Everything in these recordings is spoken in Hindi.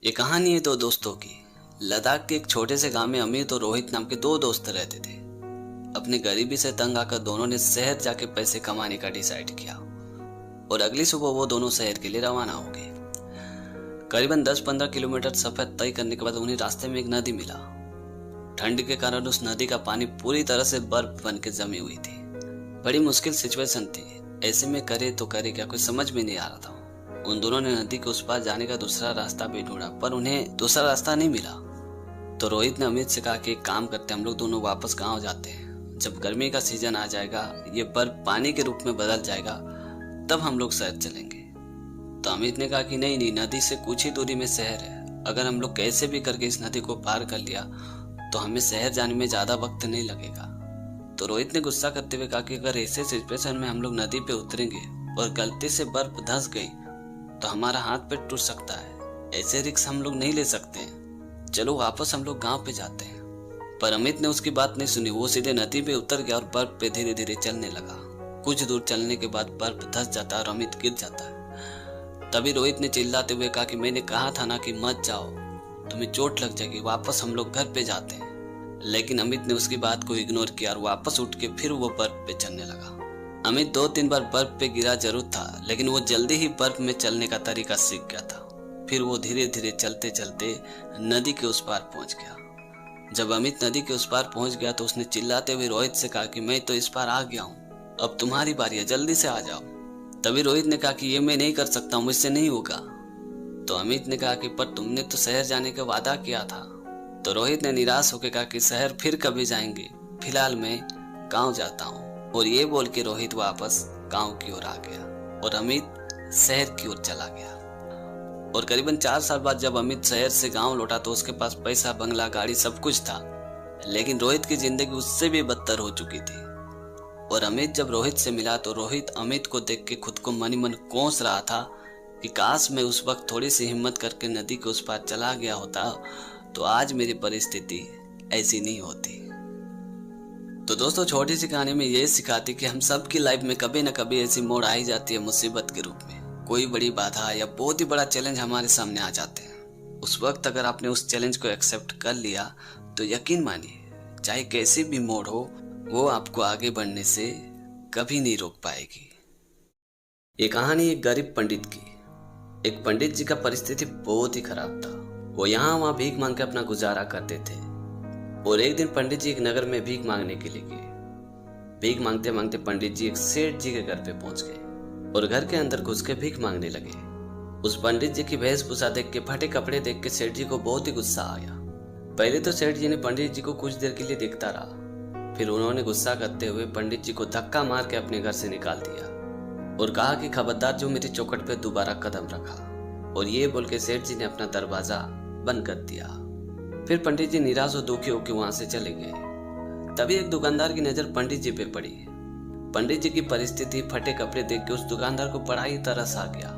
ये कहानी है दो दोस्तों की। लद्दाख के एक छोटे से गांव में अमित और रोहित नाम के दो दोस्त रहते थे। अपनी गरीबी से तंग आकर दोनों ने शहर जाके पैसे कमाने का डिसाइड किया और अगली सुबह वो दोनों शहर के लिए रवाना हो गए। करीबन 10-15 किलोमीटर सफर तय करने के बाद उन्हें रास्ते में एक नदी मिला। ठंड के कारण उस नदी का पानी पूरी तरह से बर्फ बन के जमी हुई थी। बड़ी मुश्किल सिचुएशन थी। ऐसे में करे तो करे क्या, कुछ समझ में नहीं आ रहा था। उन दोनों ने नदी के उस पार जाने का दूसरा रास्ता भी ढूंढा पर उन्हें दूसरा रास्ता नहीं मिला। तो रोहित ने अमित से कहा कि एक काम करते हम लोग दोनों वापस गांव जाते हैं। जब गर्मी का सीजन आ जाएगा, ये बर्फ पानी के रूप में बदल जाएगा, तब हम लोग शहर चलेंगे। तो अमित ने कहा कि नहीं नहीं, नदी से कुछ ही दूरी में शहर है। अगर हम लोग कैसे भी करके इस नदी को पार कर लिया तो हमें शहर जाने में ज्यादा वक्त नहीं लगेगा। तो रोहित ने गुस्सा करते हुए कहा कि अगर ऐसे सिचुएशन में हम लोग नदी पे उतरेंगे और गलती से बर्फ धंस गई तो हमारा हाथ पैर टूट सकता है। ऐसे रिस्क हम लोग नहीं ले सकते हैं। चलो वापस हम लोग गांव पे जाते हैं। पर अमित ने उसकी बात नहीं सुनी। वो सीधे नदी पे उतर गया और बर्फ पे धीरे धीरे चलने लगा। कुछ दूर चलने के बाद बर्फ धंस जाता है और अमित गिर जाता है। तभी रोहित ने चिल्लाते हुए कहा कि मैंने कहा था ना कि मत जाओ, तुम्हें चोट लग जाएगी, वापस हम लोग घर पे जाते हैं। लेकिन अमित ने उसकी बात को इग्नोर किया और वापस उठ के फिर वो बर्फ पे चलने लगा। अमित 2-3 बार बर्फ पे गिरा जरूर था, लेकिन वो जल्दी ही बर्फ में चलने का तरीका सीख गया था। फिर वो धीरे धीरे चलते चलते नदी के उस पार पहुंच गया। जब अमित नदी के उस पार पहुंच गया तो उसने चिल्लाते हुए रोहित से कहा कि मैं तो इस पार आ गया हूँ, अब तुम्हारी बारी है, जल्दी से आ जाओ। तभी रोहित ने कहा कि ये मैं नहीं कर सकता, मुझसे नहीं होगा। तो अमित ने कहा कि पर तुमने तो शहर जाने का वादा किया था। तो रोहित ने निराश होकर कहा कि शहर फिर कभी जाएंगे, फिलहाल मैं गाँव जाता हूँ। और ये बोल के रोहित वापस गांव की ओर आ गया और अमित शहर की ओर चला गया। और करीबन 4 साल बाद जब अमित शहर से गांव लौटा तो उसके पास पैसा, बंगला, गाड़ी सब कुछ था। लेकिन रोहित की जिंदगी उससे भी बदतर हो चुकी थी। और अमित जब रोहित से मिला तो रोहित अमित को देख के खुद को मनी मन कोस रहा था कि काश मैं उस वक्त थोड़ी सी हिम्मत करके नदी के उस पार चला गया होता तो आज मेरी परिस्थिति ऐसी नहीं होती। तो दोस्तों, छोटी सी कहानी में ये सिखाती कि हम सब की लाइफ में कभी न कभी ऐसी मोड़ आ ही जाती है मुसीबत के रूप में। कोई बड़ी बाधा या बहुत ही बड़ा चैलेंज हमारे सामने आ जाते हैं। उस वक्त अगर आपने उस चैलेंज को एक्सेप्ट कर लिया तो यकीन मानिए, चाहे कैसी भी मोड़ हो, वो आपको आगे बढ़ने से कभी नहीं रोक पाएगी। ये कहानी एक गरीब पंडित की। एक पंडित जी का परिस्थिति बहुत ही खराब था। वो यहाँ वहाँ भीख मांग के अपना गुजारा करते थे। और एक दिन पंडित जी एक नगर में भीख मांगने के लिए गए। भीख मांगते मांगते पंडित जी एक सेठ जी के घर पे पहुंच गए और घर के अंदर घुस के भीख मांगने लगे। उस पंडित जी की वेशभूषा देख के, फटे कपड़े देख के सेठ जी को बहुत ही गुस्सा आया। पहले तो सेठ जी ने पंडित जी को कुछ देर के लिए देखता रहा, फिर उन्होंने गुस्सा करते हुए पंडित जी को धक्का मार के अपने घर से निकाल दिया और कहा कि खबरदार जो मेरी चौखट पे दोबारा कदम रखा। और ये बोल के सेठ जी ने अपना दरवाजा बंद कर दिया। फिर पंडित जी निराश और दुखी होकर वहां से चले गए। तभी एक दुकानदार की नजर पंडित जी पे पड़ी। पंडित जी की परिस्थिति, फटे कपड़े देख के उस दुकानदार को बड़ा ही तरस आ गया।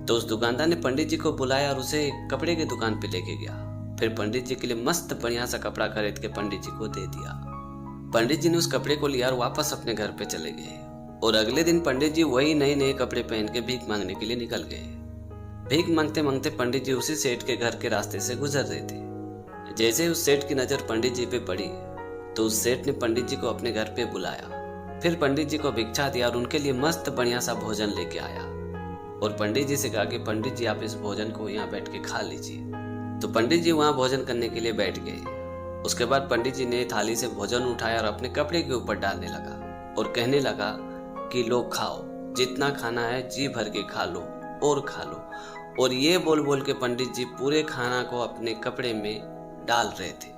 तो उस दुकानदार ने पंडित जी को बुलाया और उसे कपड़े की दुकान पे लेके गया। फिर पंडित जी के लिए मस्त बढ़िया सा कपड़ा खरीद के पंडित जी को दे दिया। पंडित जी ने उस कपड़े को लिया और वापस अपने घर पे चले गए। और अगले दिन पंडित जी वही नए नए कपड़े पहन के भीख मांगने के लिए निकल गए। भीख मांगते मांगते पंडित जी उसी सेठ के घर के रास्ते से गुजर रहे थे। जैसे उस सेठ की नजर पंडित जी पे पड़ी तो उस सेठ ने पंडित जी को अपने घर पे बुलाया। फिर पंडित जी को भिक्षा दिया और उनके लिए मस्त बढ़िया सा भोजन लेके आया। और पंडित जी से कहा कि पंडित जी आप इस भोजन को यहाँ बैठ के खा लीजिए। तो पंडित जी वहाँ भोजन करने के लिए बैठ गए। उसके बाद पंडित जी ने थाली से भोजन उठाया और अपने कपड़े के ऊपर डालने लगा और कहने लगा कि लो खाओ, जितना खाना है जी भर के खा लो और खा लो। और ये बोल बोल के पंडित जी पूरे खाना को अपने कपड़े में डाल रहे थे।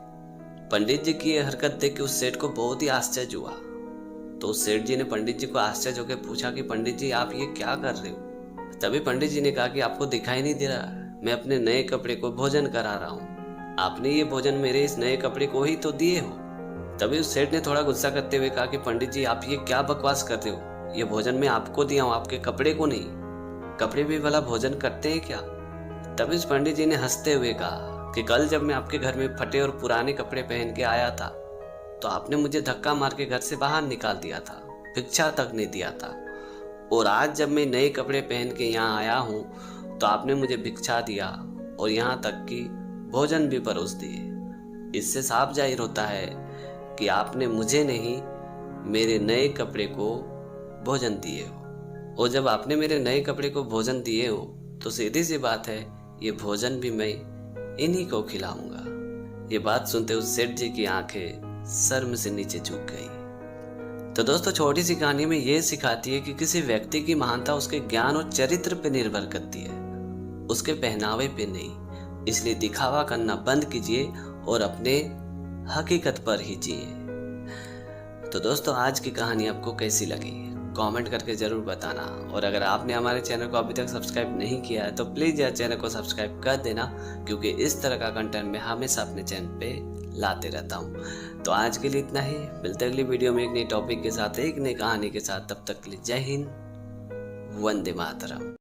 पंडित जी की यह हरकत देख के उस सेठ को बहुत ही आश्चर्य हुआ। तो उस सेठ जी ने पंडित जी को आश्चर्य होकर पूछा कि पंडित जी आप ये क्या कर रहे हो। तभी पंडित जी ने कहा कि आपको दिखाई नहीं दे रहा, मैं अपने नए कपड़े को भोजन करा रहा हूँ। आपने ये भोजन मेरे इस नए कपड़े को ही तो दिए हो। तभी उस सेठ ने थोड़ा गुस्सा करते हुए कहा कि पंडित जी आप ये क्या बकवास कर रहे हो, ये भोजन मैं आपको दिया हूँ, आपके कपड़े को नहीं। कपड़े भी वाला भोजन करते हैं क्या। तभी उस पंडित जी ने हंसते हुए कहा कि कल जब मैं आपके घर में फटे और पुराने कपड़े पहन के आया था तो आपने मुझे धक्का मार के घर से बाहर निकाल दिया था, भिक्षा तक नहीं दिया था। और आज जब मैं नए कपड़े पहन के यहाँ आया हूँ तो आपने मुझे भिक्षा दिया और यहाँ तक कि भोजन भी परोस दिए। इससे साफ जाहिर होता है कि आपने मुझे नहीं, मेरे नए कपड़े को भोजन दिए हो। और जब आपने मेरे नए कपड़े को भोजन दिए हो तो सीधी सी बात है, ये भोजन भी मैं इन्हीं को खिलाऊंगा। ये बात सुनते उस सेठ जी की आंखें शर्म से नीचे झुक गई। तो दोस्तों, छोटी सी कहानी में ये सिखाती है कि किसी व्यक्ति की महानता उसके ज्ञान और चरित्र पे निर्भर करती है, उसके पहनावे पे नहीं। इसलिए दिखावा करना बंद कीजिए और अपने हकीकत पर ही जिए। तो दोस्तों, आज की कहानी आपको कैसी लगी कमेंट करके जरूर बताना। और अगर आपने हमारे चैनल को अभी तक सब्सक्राइब नहीं किया है तो प्लीज़ यार चैनल को सब्सक्राइब कर देना, क्योंकि इस तरह का कंटेंट मैं हमेशा अपने चैनल पे लाते रहता हूँ। तो आज के लिए इतना ही, मिलते अगली वीडियो में एक नई टॉपिक के साथ, एक नई कहानी के साथ। तब तक के लिए जय हिंद, वंदे मातरम।